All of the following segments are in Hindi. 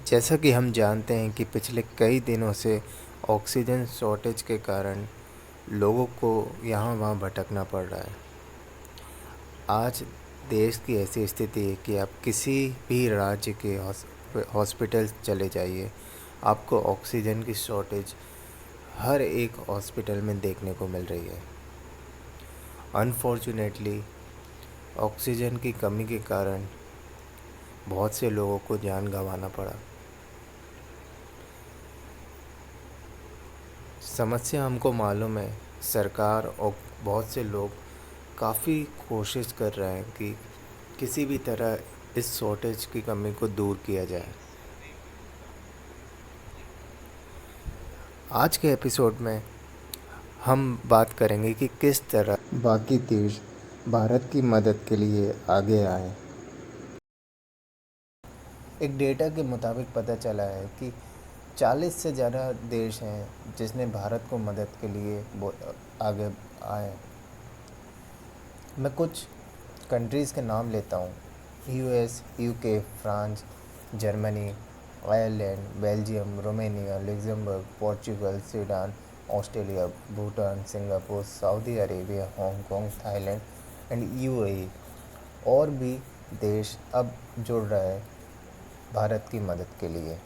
जैसा कि हम जानते हैं कि पिछले कई दिनों से ऑक्सीजन शॉर्टेज के कारण लोगों को यहाँ वहाँ भटकना पड़ रहा है। आज देश की ऐसी स्थिति है कि आप किसी भी राज्य के हॉस्पिटल चले जाइए, आपको ऑक्सीजन की शॉर्टेज हर एक हॉस्पिटल में देखने को मिल रही है। अनफॉर्चुनेटली ऑक्सीजन की कमी के कारण बहुत से लोगों को जान गंवाना पड़ा। समस्या हमको मालूम है, सरकार और बहुत से लोग काफ़ी कोशिश कर रहे हैं कि किसी भी तरह इस शॉर्टेज की कमी को दूर किया जाए। आज के एपिसोड में हम बात करेंगे कि किस तरह बाकी देश भारत की मदद के लिए आगे आए। एक डेटा के मुताबिक पता चला है कि 40 से ज़्यादा देश हैं जिसने भारत को मदद के लिए आगे आए। मैं कुछ कंट्रीज़ के नाम लेता हूँ: US, UK, France, Germany, Ireland, Belgium, Romania, Luxembourg, Portugal, Sudan, Australia, Bhutan, Singapore, Saudi Arabia, Hong Kong, Thailand and UAE. और भी देश अब जुड़ रहे हैं भारत की मदद के लिए।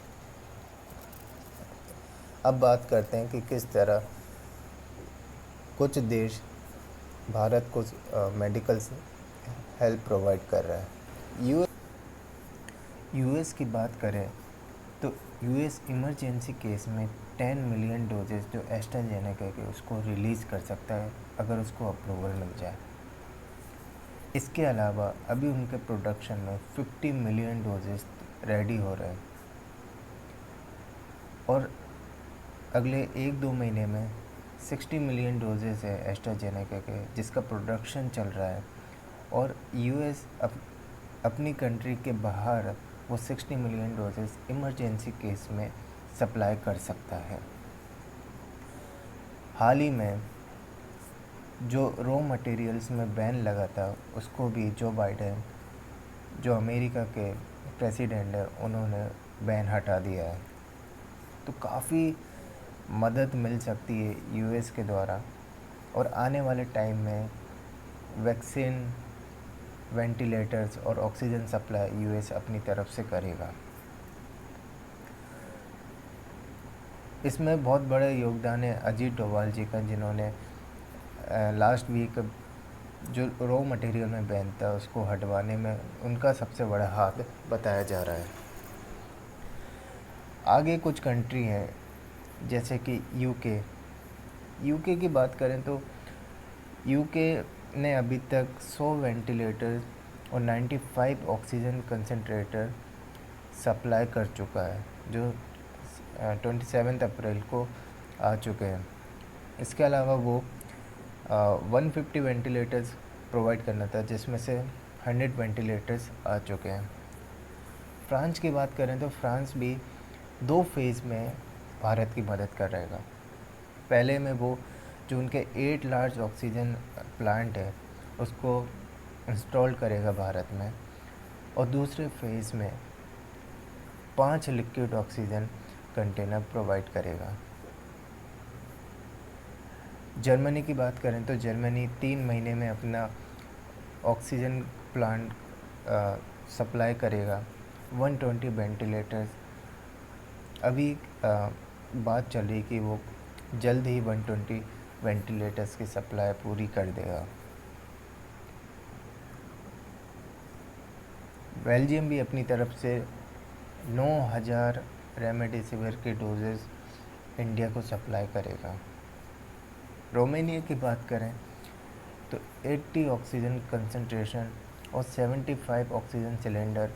अब बात करते हैं कि किस तरह कुछ देश भारत को मेडिकल हेल्प प्रोवाइड कर रहा है। यूएस की बात करें तो यूएस इमरजेंसी केस में 10 मिलियन डोजेस जो एस्ट्राजेनेका के उसको रिलीज़ कर सकता है अगर उसको अप्रूवल मिल जाए। इसके अलावा अभी उनके प्रोडक्शन में 50 मिलियन डोजेस रेडी हो रहे हैं और अगले 1-2 महीने में 60 मिलियन डोजेस है एस्ट्राजेनेका के जिसका प्रोडक्शन चल रहा है। और यूएस अपनी कंट्री के बाहर वो 60 मिलियन डोजेस इमरजेंसी केस में सप्लाई कर सकता है। हाल ही में जो रॉ मटेरियल्स में बैन लगा था उसको भी जो बाइडेन, जो अमेरिका के प्रेसिडेंट है, उन्होंने बैन हटा दिया है। तो काफ़ी मदद मिल सकती है यूएस के द्वारा और आने वाले टाइम में वैक्सीन, वेंटिलेटर्स और ऑक्सीजन सप्लाई यूएस अपनी तरफ से करेगा। इसमें बहुत बड़ा योगदान है अजीत डोभाल जी का, जिन्होंने लास्ट वीक जो रॉ मटेरियल में बैन था उसको हटवाने में उनका सबसे बड़ा हाथ बताया जा रहा है। आगे कुछ कंट्री हैं जैसे कि यूके की बात करें तो यूके ने अभी तक 100 वेंटिलेटर और 95 ऑक्सीजन कंसंट्रेटर सप्लाई कर चुका है जो 27 अप्रैल को आ चुके हैं। इसके अलावा वो 150 वेंटिलेटर्स प्रोवाइड करना था जिसमें से 100 वेंटिलेटर्स आ चुके हैं। फ्रांस की बात करें तो फ्रांस भी 2 फेज़ में भारत की मदद कर रहेगा। पहले में वो जो उनके 8 लार्ज ऑक्सीजन प्लांट है उसको इंस्टॉल करेगा भारत में, और दूसरे फेज़ में 5 लिक्विड ऑक्सीजन कंटेनर प्रोवाइड करेगा। जर्मनी की बात करें तो जर्मनी 3 महीने में अपना ऑक्सीजन प्लांट सप्लाई करेगा 120 वेंटिलेटर्स। अभी बात चल रही कि वो जल्द ही 120 वेंटिलेटर्स की सप्लाई पूरी कर देगा। बेल्जियम भी अपनी तरफ से 9000 रेमडेसिविर के डोजेस इंडिया को सप्लाई करेगा। रोमानिया की बात करें तो 80 ऑक्सीजन कंसंट्रेशन और 75 ऑक्सीजन सिलेंडर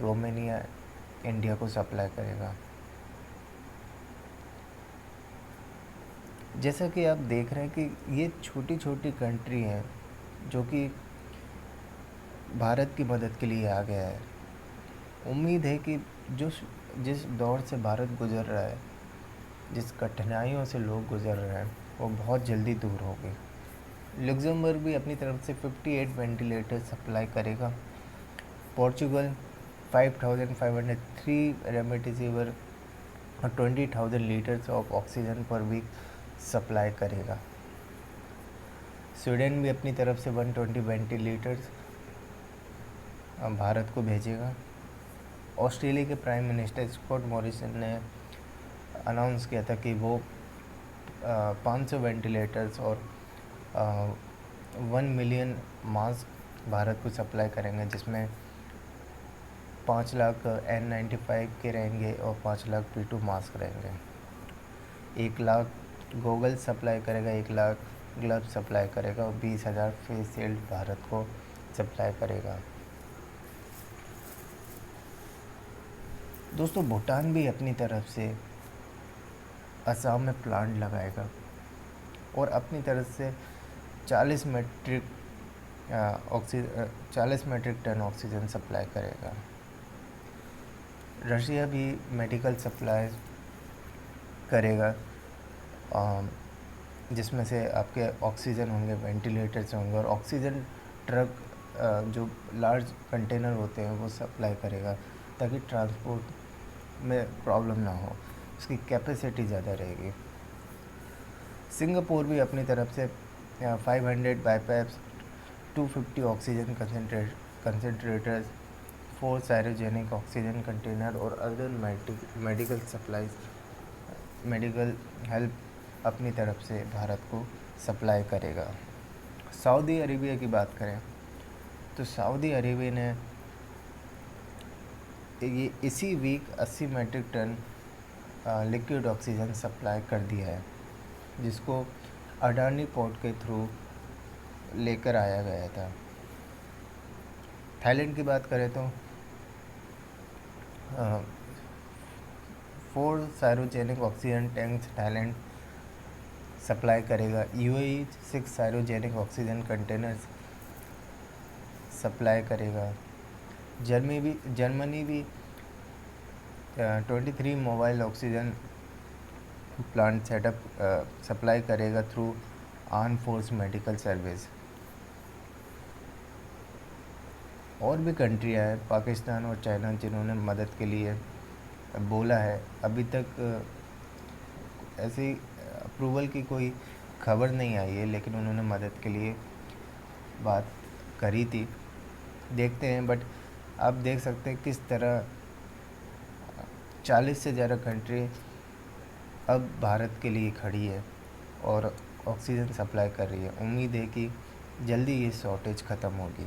रोमानिया इंडिया को सप्लाई करेगा। जैसा कि आप देख रहे हैं कि ये छोटी छोटी कंट्री हैं जो कि भारत की मदद के लिए आ गया है। उम्मीद है कि जिस दौर से भारत गुज़र रहा है, जिस कठिनाइयों से लोग गुज़र रहे हैं, वो बहुत जल्दी दूर होगी। लग्जमबर्ग भी अपनी तरफ से 58 वेंटिलेटर सप्लाई करेगा। पोर्चुगल 5,503 रेमडेसिविर और 20,000 litres of oxygen per week supply करेगा। स्वीडन भी अपनी तरफ से 120 वेंटिलेटर्स भारत को भेजेगा। ऑस्ट्रेलिया के प्राइम मिनिस्टर स्कॉट मॉरिसन ने अनाउंस किया था कि वो 500 वेंटिलेटर्स और 1 मिलियन मास्क भारत को सप्लाई करेंगे, जिसमें 5 लाख N95 के रहेंगे और 5 लाख P2 मास्क रहेंगे। 1 लाख गॉगल्स सप्लाई करेगा, 1 लाख ग्लव्स सप्लाई करेगा और 20,000 फेस शील्ड भारत को सप्लाई करेगा। दोस्तों, भूटान भी अपनी तरफ से असम में प्लांट लगाएगा और अपनी तरफ से 40 मेट्रिक टन ऑक्सीजन सप्लाई करेगा। रशिया भी मेडिकल सप्लाई करेगा, जिसमें से आपके ऑक्सीजन होंगे, वेंटिलेटर्स होंगे और ऑक्सीजन ट्रक जो लार्ज कंटेनर होते हैं वो सप्लाई करेगा, ताकि ट्रांसपोर्ट में प्रॉब्लम ना हो, उसकी कैपेसिटी ज़्यादा रहेगी। सिंगापुर भी अपनी तरफ से 500 बाईपैप्स, 250 oxygen concentrators, 4 cryogenic oxygen container और other medical supplies, medical help अपनी तरफ से भारत को सप्लाई करेगा। सऊदी अरेबिया की बात करें तो सऊदी अरेबिया ने ये इसी week 80 metric ton liquid oxygen supply कर दिया है, जिसको अडानी पोर्ट के थ्रू लेकर आया गया था। थाईलैंड की बात करें तो 4 cryogenic oxygen tanks Thailand supply करेगा। UAE 6 cryogenic oxygen containers supply करेगा। जर्मनी भी 23 mobile oxygen plant setup supply करेगा through arm force medical service. और भी कंट्रियाँ हैं, पाकिस्तान और चाइना, जिन्होंने मदद के लिए बोला है। अभी तक ऐसी अप्रूवल की कोई खबर नहीं आई है, लेकिन उन्होंने मदद के लिए बात करी थी। देखते हैं, बट आप देख सकते हैं किस तरह 40 से ज़्यादा कंट्री अब भारत के लिए खड़ी है और ऑक्सीजन सप्लाई कर रही है। उम्मीद है कि जल्दी ये शॉर्टेज ख़त्म होगी।